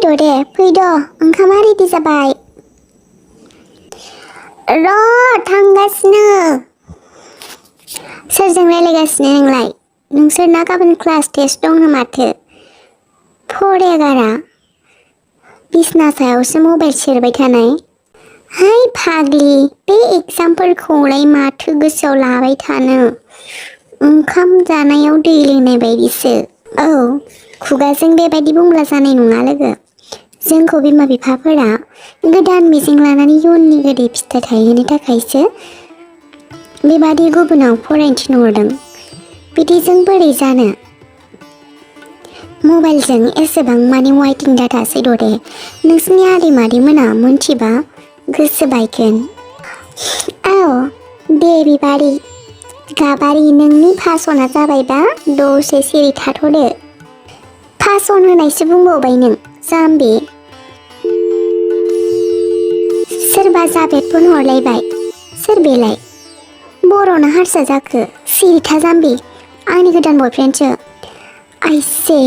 दे फैद' ओंखामा रेडि जाबाय र' थांगासिनो सोरजों रायलायगासिनो नोंलाय नोंसोरना गाबोन क्लास टेस्ट दं माथो फरायागारा बिसना सायावसो मबाइल सेरबाय थानाय हाय फाग्लि बे एग्जामफोरखौलाय माथो गोसोआव लाबाय थानो ओंखाम जानायाव दै लोंनाय बायदिसो औ खुगाजों बेबायदि बुंब्ला जानाय नङा लोगो जोंखौ बिमा बिफाफोरा गोदान मिजिं लानानै इयुननि गोदै फिथाइ थायहोनो थाखायसो बेबादि गुबुनाव फरायनो थिनहरदों बिदिजों बोरै जानो मबाइलजों एसेबां मानि वाइटिं डाटासै दे नोंसिनि आदै मादैमोना मोनथिबा गोसो बायगोन औ दे बिबारि गाबारि नोंनि फासना जाबायबा दसे सिरि थाथ'दो फासन होनायसो बुंबावबाय नों जाम्बि सोरबा जाबेद फन हरलायबाय सोर बेलाय बर'ना हारसा जाखो सिरिथा जाम्बि आंनि गोदान बयफ्रेन्डसो आइसे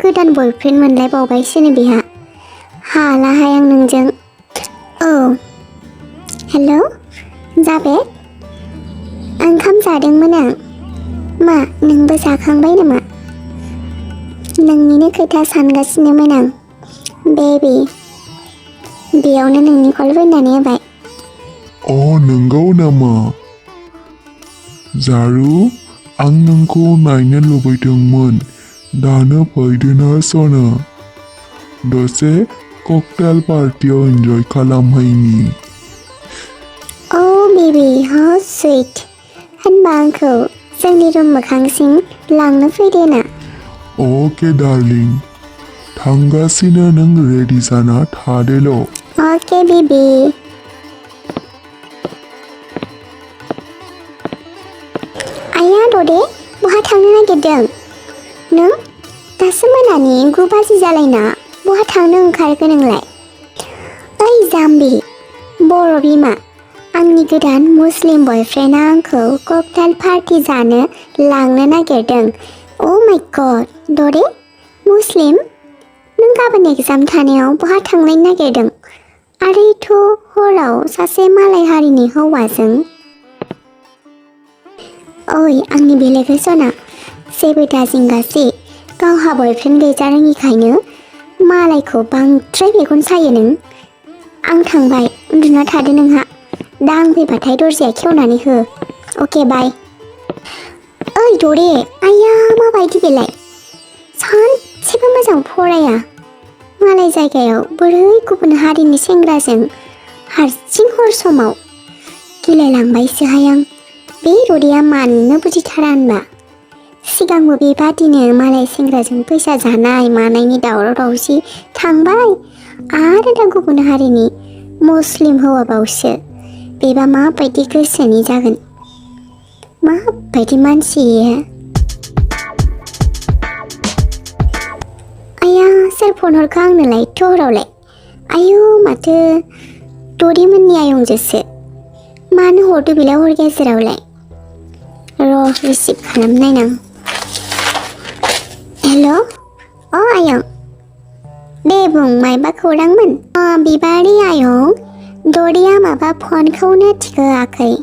गोदान बयफ्रेन्ड मोनलायबावबायसोनो बेहा हालाहाय आं नोंजों औ हेल' जाबेद ओंखाम जादोंमोन आं मा नोंबो जाखांबाय नामा नोंनिनो खोथा सानगासिनोमोन आं बेबि बेयावनो नोंनि कल फैनानै होबाय नंगौ नामा जारु आं नोंखौ नायनो लुबैदोंमोन दानो फैदोना सना दसे ककटेल पार्टियाव एन्जय खालामहैनि बेबि हाउ सुइट होनबा आंखौ जोंनि रुम मोखांसिम लांनो फैदोना अके डार्लिं थांगासिनो नों रेडि जाना थादोल' अके बेबि आया ददे बहा थांनो नागिरदों नों दासो मोनानि 9 बाजि जालायना बहा थांनो ओंखारखो नोंलाय ओइ जाम्बि बर' बिमा आंनि गोदान मुस्लिम बयफ्रेन्डआ आंखौ ककटेल पार्टि जानो लांनो नागिरदों अ माय गड दरे मुस्लिम नों गाबोन एग्जाम थानायाव बहा थांलायनो नागिरदों आरोथ' हराव सासे मालाय हारिनि हौवाजों ओइ आंनि बेलेगै सना जेबो दाजिंगासि गावहा बयफ्रेन्ड गैजा रोङिखायनो मालायखौ बांद्राय मेगन सायो नों आं थांबाय उन्दुना थादो नोंहा दा आं फैबाथाय दरजाया खेवनानै हो अके बाय ओइ दरे आया माबायदि बेलाय सानसेबो मोजां फराया मालाय जायगायाव बोरै गुबुन हारिनि सेंग्राजों हारसिं हर समाव गिलायलांबायसोहाय आं बे दरेया मानो बुजिथारा होनबा सिगांबो बेबादिनो मालाय सेंग्राजों फैसा जानाय मानायनि दावराव दावसि थांबाय आरो दा गुबुन हारिनि मुस्लिम हौवाबावसो बेबा माबायदि गोसोनि जागोन माबायदि मानसि आया सोर फन हरखो आंनोलाय हरावलाय आयु माथो दरेमोननि आयंजोसो मानो हरदो बेलाय हर गेजेरावलाय र' रिसिभ खालामनायनां हेल' आयं दे बुं मायबा खौरांमोन बिबारि आयं दरेया माबा फनखौनो थिखोआखै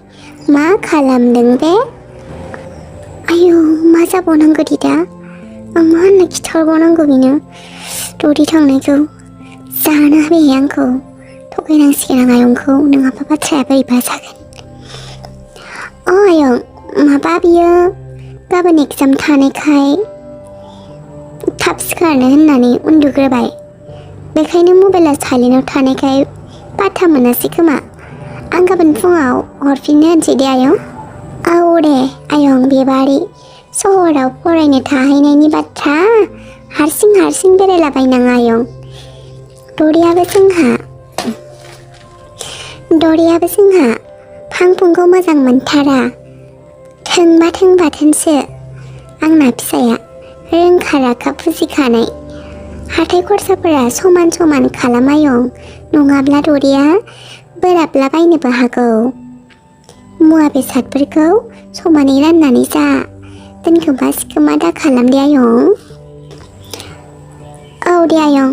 मा खालामदों बे आयौ मा जाबावनांगौ दा आं मा होनना खिथाहरबावनांगौ बेनो दरे थांनायखौ जानो होबाय आंखौ थगायनांसिगोन आं आयंखौ नङाबा बाथ्राया बोरैबा जागोन आयं माबा बियो गाबोन एग्जाम थानायखाय थाब सिखारनो होननानै उन्दुग्रोबाय बेखायनो मबाइला साइलेन्टआव थानायखाय बाथा मोनासै खोमा आं गाबोन फुङाव हरफिननो होनसै दे आयं औ दे आयं बेबारि सहराव फरायनो थाहैनायनि बाथ्रा हारसिं बेरायलाबायनाङा आयं दरेयाबो जोंहा फांफुंखौ मोजां मोनथारा थोंबाथोंसो आंना फिसाया रोंखा राखा बुजिखानाय हाथाय खरसाफोरा समान खालामायं नङाब्ला दरेया बोराबला बायनोबो हागौ मुवा बेसादफोरखौ समानै राननानै जा दोनखोमा सिखोमा दा खालाम दे आयं औ दे आयं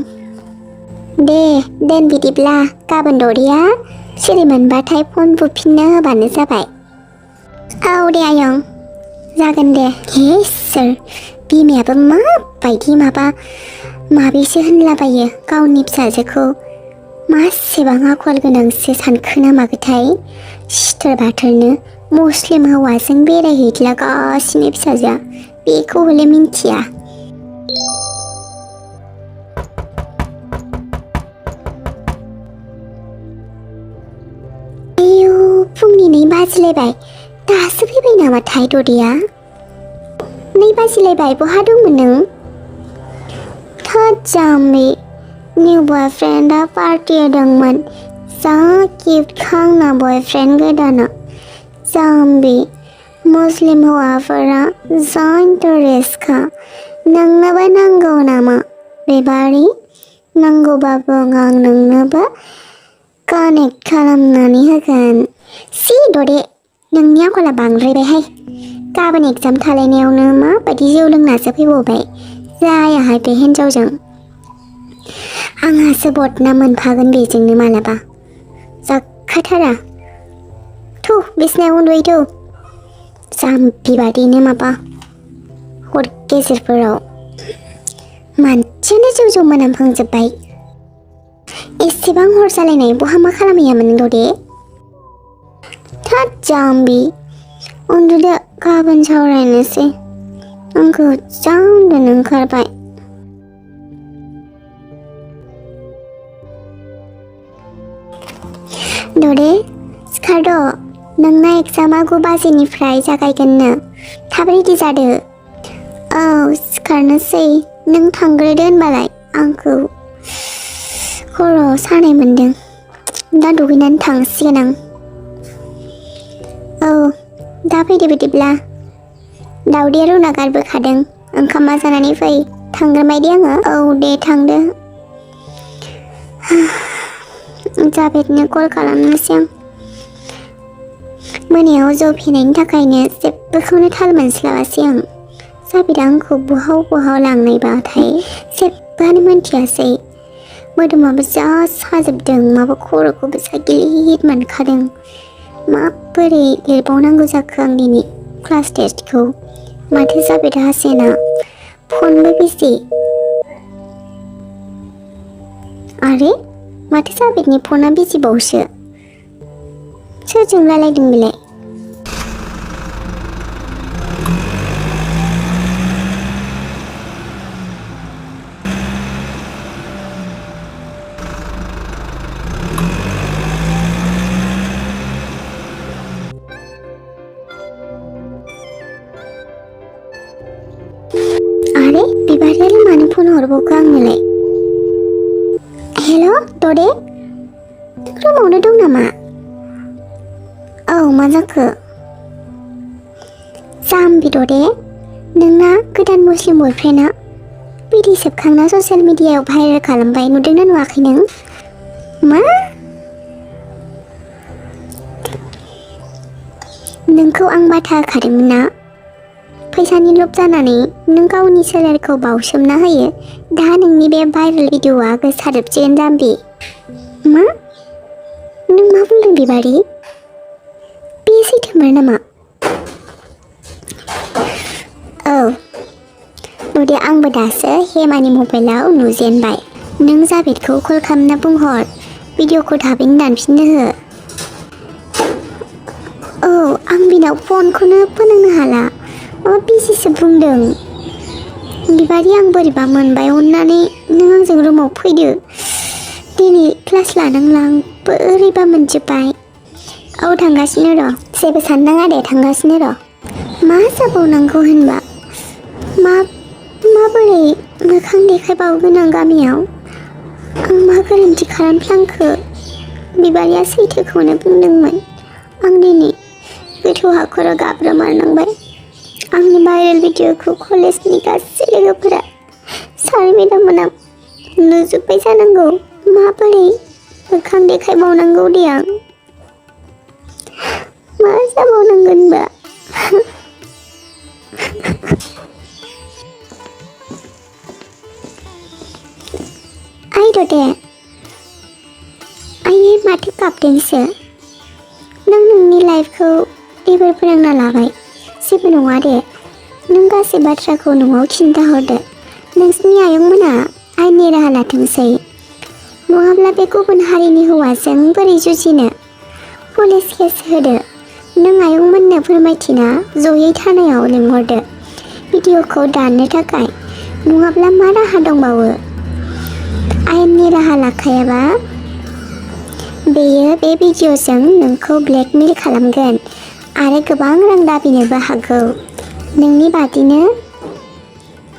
दे दोन बिदिब्ला गाबोन दरिया सिरि मोनबाथाय फन बुफिननो होबानो जाबाय। औ दे आयं जागोन दे। हे सोर बिमायाबो माबायदि माबिसो होनलाबायो गावनि फिसाजोखौ मासेबां आखल गोनांसो सानखो ना मागोथाय सिथोर बाथोरनो मुस्लिम हौवाजों बेरायहैदलागासिनो फिसाजोआ बेखौ हले मिन्थिया। आयौ फुंनि 2 बाजिलायबाय दासो फैबाय नामाथाय दरिया? 2 बाजिलायबाय बहा दंमोन नों? थोद जाम्बि निउ बयफ्रेन्डआ पार्टि होदोंमोन जा किउटखा आंना बयफ्रेन्ड गोदाना। जाम्बि मुस्लिम हौवाफोरा जा इन्टारेस्टखा। नोंनोबो नांगौ नामा बेबारि? नांगौबाबो आं नोंनोबो कानेक्ट खालामनानै होगोन। सि दरे नोंनि आखला बांद्रायबायहाय। गाबोन एग्जाम थालायनायावनो माबायदि जौ लोंनासो फैबावबाय जायाहाय बे हिन्जावजों। आंहासो बदनाम मोनफागोन बेजोंनो मालाबा जाखाथारा। थु बिसिनायाव उन्दुहै थु जाम्बि बादिनो माबा हर गेजेरफोराव मानसियानो जौ मोनामहांजोब्बाय। एसेबां हर जालायनाय बहा मा खालामहैयामोन दरे? थोद जाम्बि उन्दुदो गाबोन सावरायनोसै। आंखौ जा उन्दुनो ओंखारबाय। दरे सिखारद' नोंना एग्जामा 9 बाजिनिफ्राय जागायगोननो थाब रेडि जादो। औ सिखारनोसै नों थांग्रोदो होनबालाय आंखौ खर' सानाय मोनदों दा दुगैनानै थांसिगोन आं। औ दा फैदो बिदिब्ला दावदैया रुना गारबोखादों ओंखामा जानानै फै थांग्रोबाय दे आङो। औ दे थांदो। जाबेदनो कल खालामनोसै आं। मोनायाव जौ फेनायनि थाखायनो जेबोखौनो थाल मोनस्लाबासै आं। जाबेदा आंखौ बहाव लांनायबाथाय जेबोआनो मोनथियासै। मोदोमाबो जा साजोबदों माबा खर'खौबो जा गिलिर मोनखादों। माबोरै लिरबावनांगौ जाखो आं दिनै क्लास टेस्टखौ। माथो जाबेदा हासेना फनबो बिजि। आरे माथो जाबेदनि फना बिजिबावसो सोरजों रायलायदों बेलाय? आरे बिबारियालाय मानो फन हरबावखो आंनोलाय? हेल' दरे नों रुमावनो दं नामा? औ मा जाखो? जाम्बि दरे नोंना गोदान मुस्लिम बयफ्रेन्डआ बिदि सेबखांना ससियेल मिडियायाव भाइरेल खालामबाय नुदोंना नुवाखै नों? मा? नोंखौ आं बाथा होखादोंमोन ना फैसानि लब जानानै नों गावनि सोलेरखौ बावसोमना होयो दा नोंनि बे भाइरेल भिडिअ'आ गोसारजोबसिगोन जाम्बि। मा? नों मा बुंदों बिबारि? बे सैथोमार नामा? औ नुदे आंबो दासो हेमानि मबाइलाव नुजेनबाय। नों जाबेदखौ कल खालामना बुंहर भिडिअ'खौ थाबैनो दानफिननो हो। औ आं बिनाव फनखौनो फोनांनो हाला माबा बिजिसो बुंदों। बिबारि आं बोरैबा मोनबाय अननानै नों आंजों रुमाव फैदो दिनै क्लास लानांला आं बोरैबा मोनजोब्बाय। औ थांगासिनो र' जेबो साननाङा दे थांगासिनो र'। मा जाबावनांगौ होनबा माबोरै मोखां देखायबावगोन आं गामियाव? आं मा गोरोन्थि खालामफ्लांखो? बिबारिया सैथोखौनो बुंदोंमोन। आं दिनै गोथौ हाखराव गाब्रमारनांबाय। आंनि भाइरेल भिडिअ'खौ कलेजनि गासै लोगोफोरा सार मेडाममोना नुजोब्बाय जानांगौ। माबोरै मोखां देखायबावनांगौ दे आं? मा जाबावनांगोनबा? आइ दे हादोंसो। नों नोंनि लाइफखौ एबार फोरोंना लाबाय। जेबो नङा दे। नों गासै बाथ्राखौ न'आव खिन्थाहरदो। नोंसिनि आयंमोना आयेननि राहा लाथोंसै। नङाब्ला बे गुबुन हारिनि हौवाजों बोरै जुजिनो? पुलिस केस होदो। नों आयंमोननो फोरमायथिना जयै थानायाव लिंहरदो भिडिअखौ दाननो थाखाय। नङाब्ला मा राहा दंबावो? आयेननि राहा लाखायाबा बेयो बे भिडिअजों नोंखौ ब्लेकमेल खालामगोन आरो गोबां रां दाबिनोबो हागौ।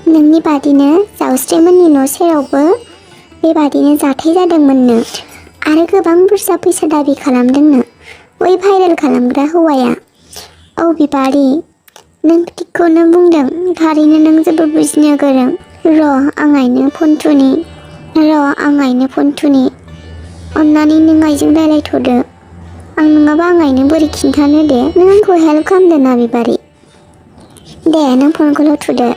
नोंनि बादिनो जावस्रिमोननि न' सेरावबो बेबादिनो जाथाय जादोंमोननो आरो गोबां बुरजा फैसा दाबि खालामदोंनो बै भाइरेल खालामग्रा हौवाया। औ बिबारि, नों थिगखौनो बुंदों। थारैनो नों जोबोर बुजिनो गोरों। आं आइनो फन थुनि। अन्नानै नों आइजों रायलायथ'दो। आं नङाबा आं आइनो बोरै खिन्थानो दे। नों आंखौ हेल्प खालामदो ना बिबारि। दे नों फनखौल' थुदो।